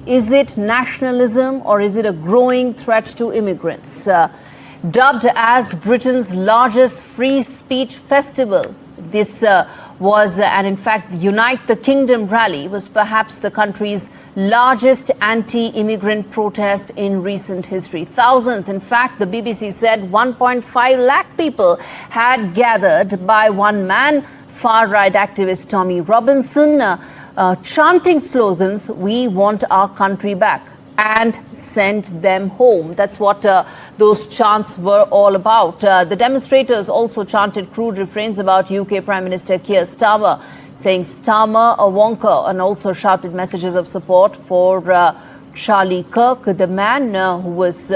Is it nationalism or is it a growing threat to immigrants? Dubbed as Britain's largest free speech festival, this and in fact, the Unite the Kingdom rally was perhaps the country's largest anti-immigrant protest in recent history. Thousands, in fact, the BBC said 1.5 lakh people had gathered by one man, far-right activist Tommy Robinson, chanting slogans, "We want our country back," and send them home. That's what those chants were all about. The demonstrators also chanted crude refrains about UK Prime Minister Keir Starmer, saying Starmer a wonker, and also shouted messages of support for Charlie Kirk, the man who was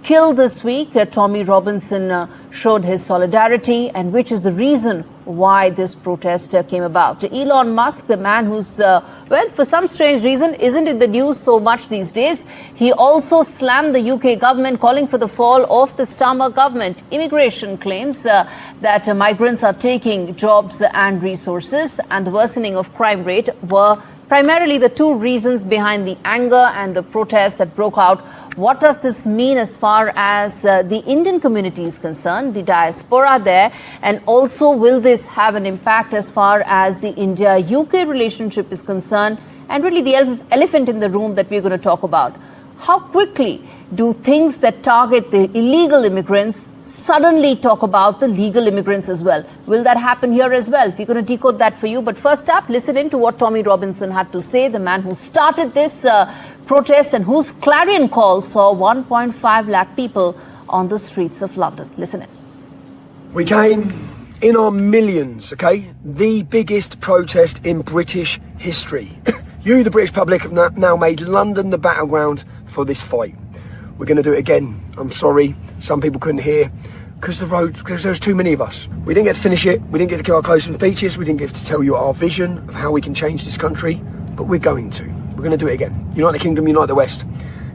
killed this week. Tommy Robinson showed his solidarity, and which is the reason why this protest came about. Elon Musk, the man who's, for some strange reason, isn't in the news so much these days, he also slammed the UK government, calling for the fall of the Starmer government. Immigration claims that migrants are taking jobs and resources, and the worsening of crime rate were primarily the two reasons behind the anger and the protest that broke out. What does this mean as far as the Indian community is concerned, the diaspora there? And also, will this have an impact as far as the India-UK relationship is concerned? And really the elephant in the room that we're going to talk about. How quickly do things that target the illegal immigrants suddenly talk about the legal immigrants as well? Will that happen here as well? We're going to decode that for you. But first up, listen in to what Tommy Robinson had to say, the man who started this protest and whose clarion call saw 1.5 lakh people on the streets of London. Listen in. We came in our millions, okay? The biggest protest in British history. You, the British public, have now made London the battleground for this fight. We're going to do it again. I'm sorry, some people couldn't hear because there was too many of us. We didn't get to finish it. We didn't get to give our closing speeches. We didn't get to tell you our vision of how we can change this country, but we're going to. We're going to do it again. Unite the Kingdom, unite the West.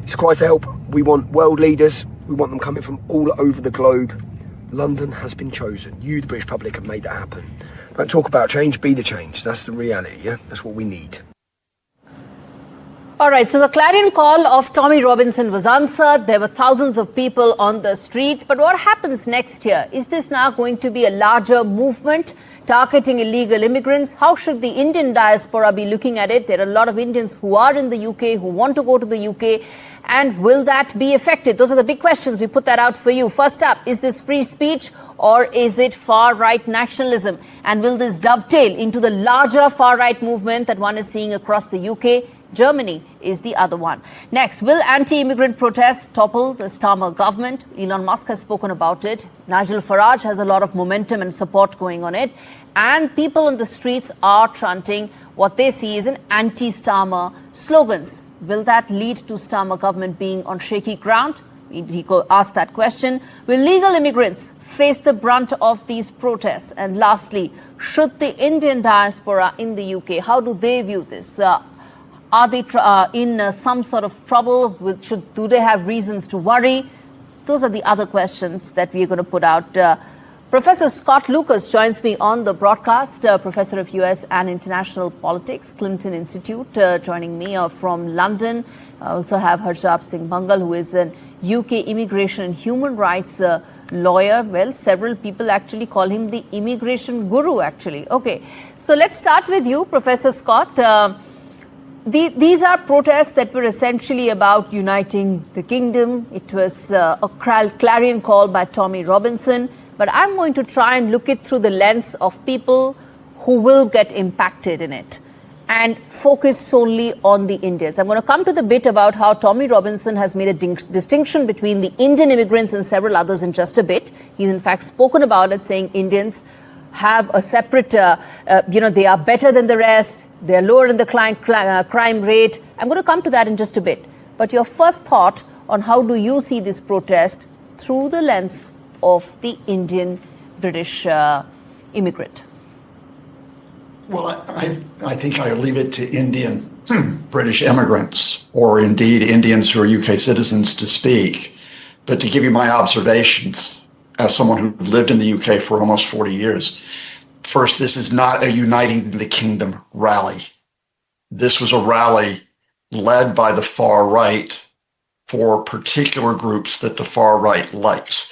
It's a cry for help. We want world leaders. We want them coming from all over the globe. London has been chosen. You, the British public, have made that happen. Don't talk about change, be the change. That's the reality, yeah? That's what we need. All right, so the clarion call of Tommy Robinson was answered. There were thousands of people on the streets. But what happens next year? Is this now going to be a larger movement targeting illegal immigrants? How should the Indian diaspora be looking at it? There are a lot of Indians who are in the UK, who want to go to the UK. And will that be effective? Those are the big questions. We put that out for you. First up, is this free speech or is it far-right nationalism? And will this dovetail into the larger far-right movement that one is seeing across the UK? Germany is the other one. Next, will anti-immigrant protests topple the Starmer government? Elon Musk has spoken about it. Nigel Farage has a lot of momentum and support going on it. And people on the streets are chanting what they see as an anti-Starmer slogans. Will that lead to Starmer government being on shaky ground? He asked that question. Will legal immigrants face the brunt of these protests? And lastly, should the Indian diaspora in the UK, how do they view this? Are they in some sort of trouble? Do they have reasons to worry? Those are the other questions that we're going to put out. Professor Scott Lucas joins me on the broadcast, Professor of US and International Politics, Clinton Institute, joining me from London. I also have Harjap Singh Bhangal, who is an UK immigration and human rights lawyer. Well, several people actually call him the immigration guru, actually. Okay, so let's start with you, Professor Scott. These are protests that were essentially about uniting the kingdom. It was a clarion call by Tommy Robinson. But I'm going to try and look it through the lens of people who will get impacted in it and focus solely on the Indians. I'm going to come to the bit about how Tommy Robinson has made a distinction between the Indian immigrants and several others in just a bit. He's in fact spoken about it, saying Indians have a separate, they are better than the rest. They're lower in the crime rate. I'm going to come to that in just a bit. But your first thought on how do you see this protest through the lens of the Indian British immigrant? Well, I think I leave it to Indian British immigrants, or indeed Indians who are UK citizens, to speak. But to give you my observations as someone who lived in the UK for almost 40 years, first, this is not a uniting the kingdom rally. This was a rally led by the far right for particular groups that the far right likes.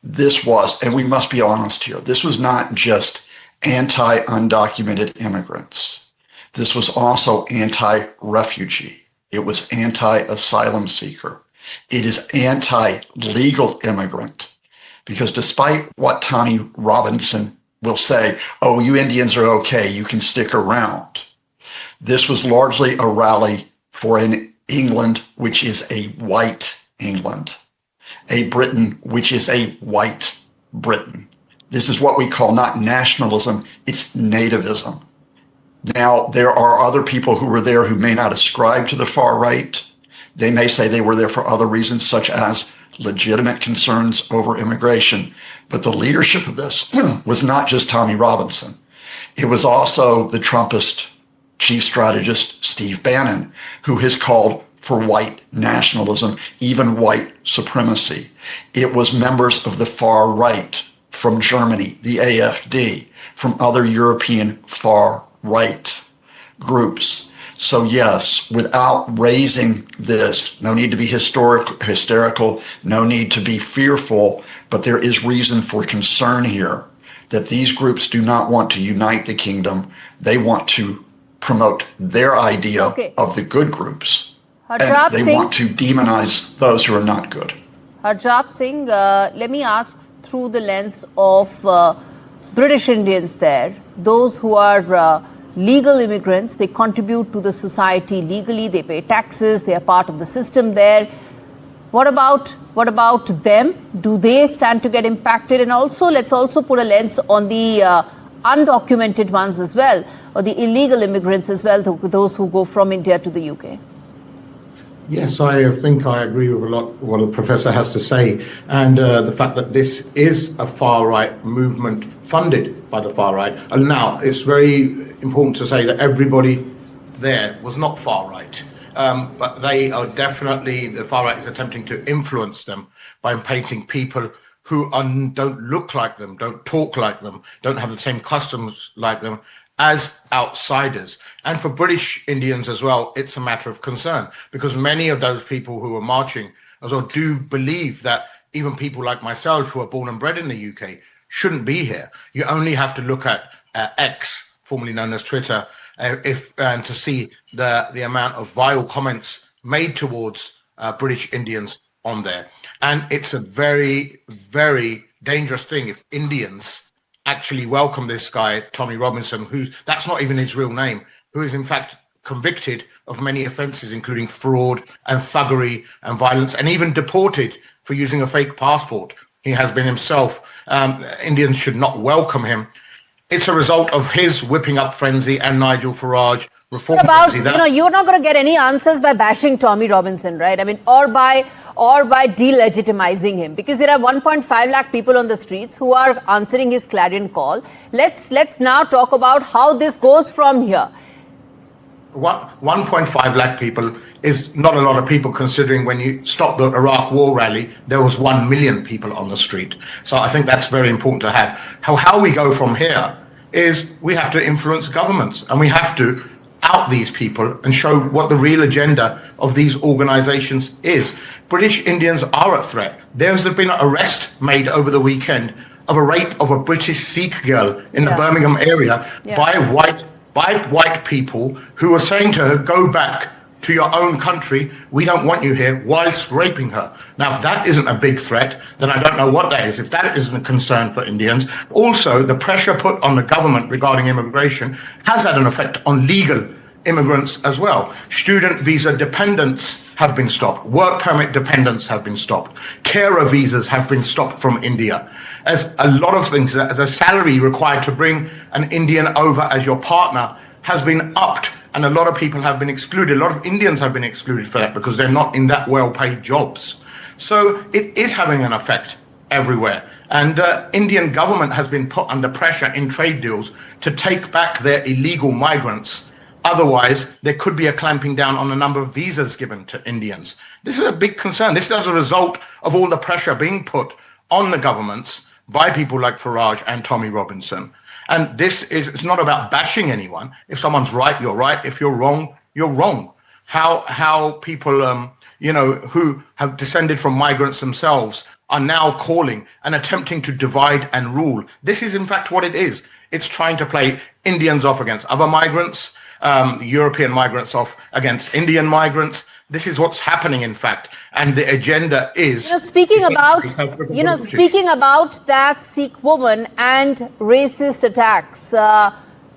This was, and we must be honest here, this was not just anti-undocumented immigrants. This was also anti-refugee. It was anti-asylum seeker. It is anti-legal immigrant. Because despite what Tommy Robinson will say, oh, you Indians are okay, you can stick around. This was largely a rally for an England which is a white England, a Britain which is a white Britain. This is what we call not nationalism, it's nativism. Now, there are other people who were there who may not ascribe to the far right. They may say they were there for other reasons, such as legitimate concerns over immigration. But the leadership of this was not just Tommy Robinson. It was also the Trumpist chief strategist, Steve Bannon, who has called for white nationalism, even white supremacy. It was members of the far right from Germany, the AfD, from other European far right groups. So yes, without raising this, no need to be hysterical, no need to be fearful, but there is reason for concern here that these groups do not want to unite the kingdom. They want to promote their idea of the good groups. Harjap and they Singh, want to demonize those who are not good. Harjap Singh, let me ask through the lens of British Indians there, those who are legal immigrants. They contribute to the society legally, they pay taxes, they are part of the system there. What about them? Do they stand to get impacted? And also, let's also put a lens on the undocumented ones as well, or the illegal immigrants as well, those who go from India to the UK. Yes, I think I agree with a lot of what the professor has to say, and the fact that this is a far-right movement funded by the far right. And now, it's very important to say that everybody there was not far-right, but they are definitely, the far right is attempting to influence them by painting people who don't look like them, don't talk like them, don't have the same customs like them, as outsiders. And for British Indians as well, it's a matter of concern, because many of those people who are marching as well do believe that even people like myself who are born and bred in the UK shouldn't be here. You only have to look at X, formerly known as Twitter, to see the amount of vile comments made towards British Indians on there. And it's a very, very dangerous thing if Indians actually welcome this guy, Tommy Robinson, that's not even his real name, who is in fact convicted of many offences, including fraud and thuggery and violence, and even deported for using a fake passport. He has been himself. Indians should not welcome him. It's a result of his whipping up frenzy and Nigel Farage reform frenzy. You're not going to get any answers by bashing Tommy Robinson, right? I mean, or by delegitimizing him, because there are 1.5 lakh people on the streets who are answering his clarion call. Let's now talk about how this goes from here. 1.5 lakh people is not a lot of people, considering when you stop the Iraq war rally, there was 1 million people on the street. So I think that's very important to have. How we go from here is we have to influence governments, and we have to out these people and show what the real agenda of these organizations is. British Indians are a threat. There's been an arrest made over the weekend of a rape of a British Sikh girl in the Birmingham area by white people who are saying to her, go back to your own country, we don't want you here, whilst raping her. Now, if that isn't a big threat, then I don't know what that is, if that isn't a concern for Indians. Also, the pressure put on the government regarding immigration has had an effect on legal immigrants as well. Student visa dependents have been stopped. Work permit dependents have been stopped. Carer visas have been stopped from India. As a lot of things, the salary required to bring an Indian over as your partner has been upped, and a lot of people have been excluded. A lot of Indians have been excluded for that because they're not in that well-paid jobs. So it is having an effect everywhere. And Indian government has been put under pressure in trade deals to take back their illegal migrants. Otherwise, there could be a clamping down on the number of visas given to Indians. This is a big concern. This is as a result of all the pressure being put on the governments by people like Farage and Tommy Robinson. And it's not about bashing anyone. If someone's right, you're right. If you're wrong, you're wrong. how people, who have descended from migrants themselves are now calling and attempting to divide and rule. This is in fact what it is. It's trying to play Indians off against other migrants, European migrants off against Indian migrants. This is what's happening, in fact, and the agenda is. Speaking about that Sikh woman and racist attacks,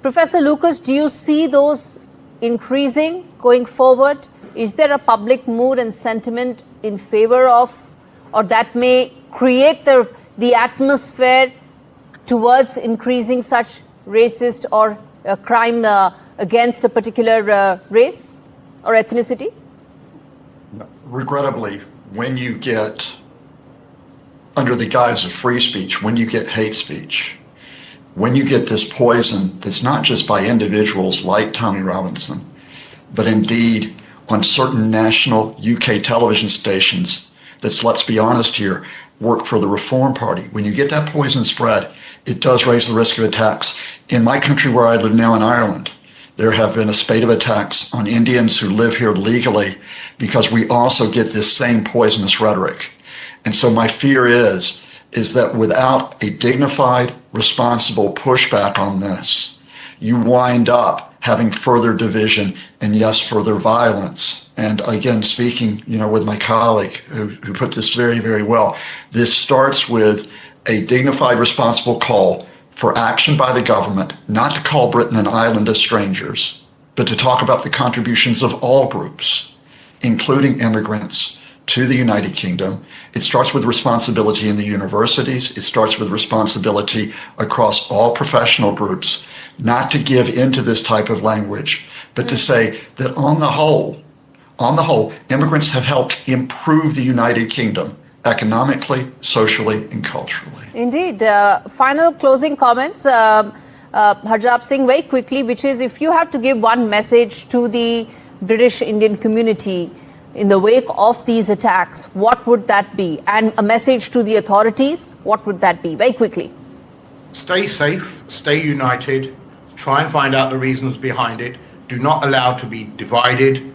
Professor Lucas, do you see those increasing going forward? Is there a public mood and sentiment in favor of, or that may create the atmosphere towards increasing such racist or crime against a particular race or ethnicity? Regrettably, when you get, under the guise of free speech, when you get hate speech, when you get this poison that's not just by individuals like Tommy Robinson, but indeed on certain national UK television stations that's, let's be honest here, work for the Reform Party. When you get that poison spread, it does raise the risk of attacks. In my country where I live now in Ireland, there have been a spate of attacks on Indians who live here legally because we also get this same poisonous rhetoric. And so my fear is that without a dignified, responsible pushback on this, you wind up having further division and, yes, further violence. And again, speaking, with my colleague who put this very, very well, this starts with a dignified, responsible call for action by the government, not to call Britain an island of strangers, but to talk about the contributions of all groups, including immigrants, to the United Kingdom. It starts with responsibility in the universities. It starts with responsibility across all professional groups, not to give into this type of language, but to say that on the whole, immigrants have helped improve the United Kingdom economically, socially, and culturally. Indeed. Final closing comments, Harjap Singh, very quickly, which is, if you have to give one message to the British Indian community in the wake of these attacks, what would that be? And a message to the authorities, what would that be? Very quickly. Stay safe, stay united, try and find out the reasons behind it. Do not allow to be divided.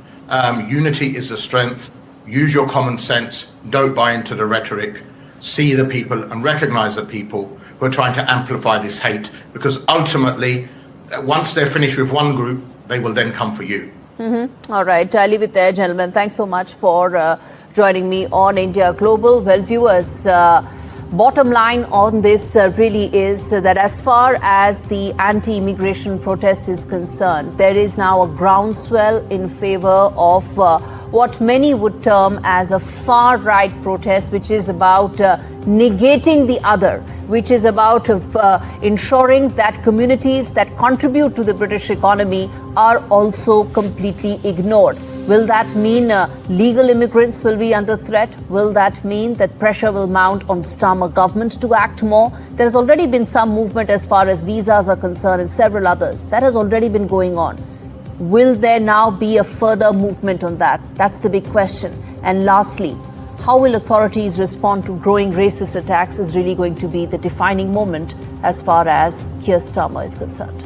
Unity is the strength. Use your common sense. Don't buy into the rhetoric. See the people and recognize the people who are trying to amplify this hate, because ultimately, once they're finished with one group, they will then come for you. All right, I'll leave it there, gentlemen. Thanks so much for joining me on India Global. Well, viewers, bottom line on this really is that as far as the anti-immigration protest is concerned, there is now a groundswell in favor of what many would term as a far-right protest, which is about negating the other, which is about ensuring that communities that contribute to the British economy are also completely ignored. Will that mean legal immigrants will be under threat? Will that mean that pressure will mount on Starmer government to act more? There has already been some movement as far as visas are concerned and several others. That has already been going on. Will there now be a further movement on that? That's the big question. And lastly, how will authorities respond to growing racist attacks is really going to be the defining moment as far as Keir Starmer is concerned.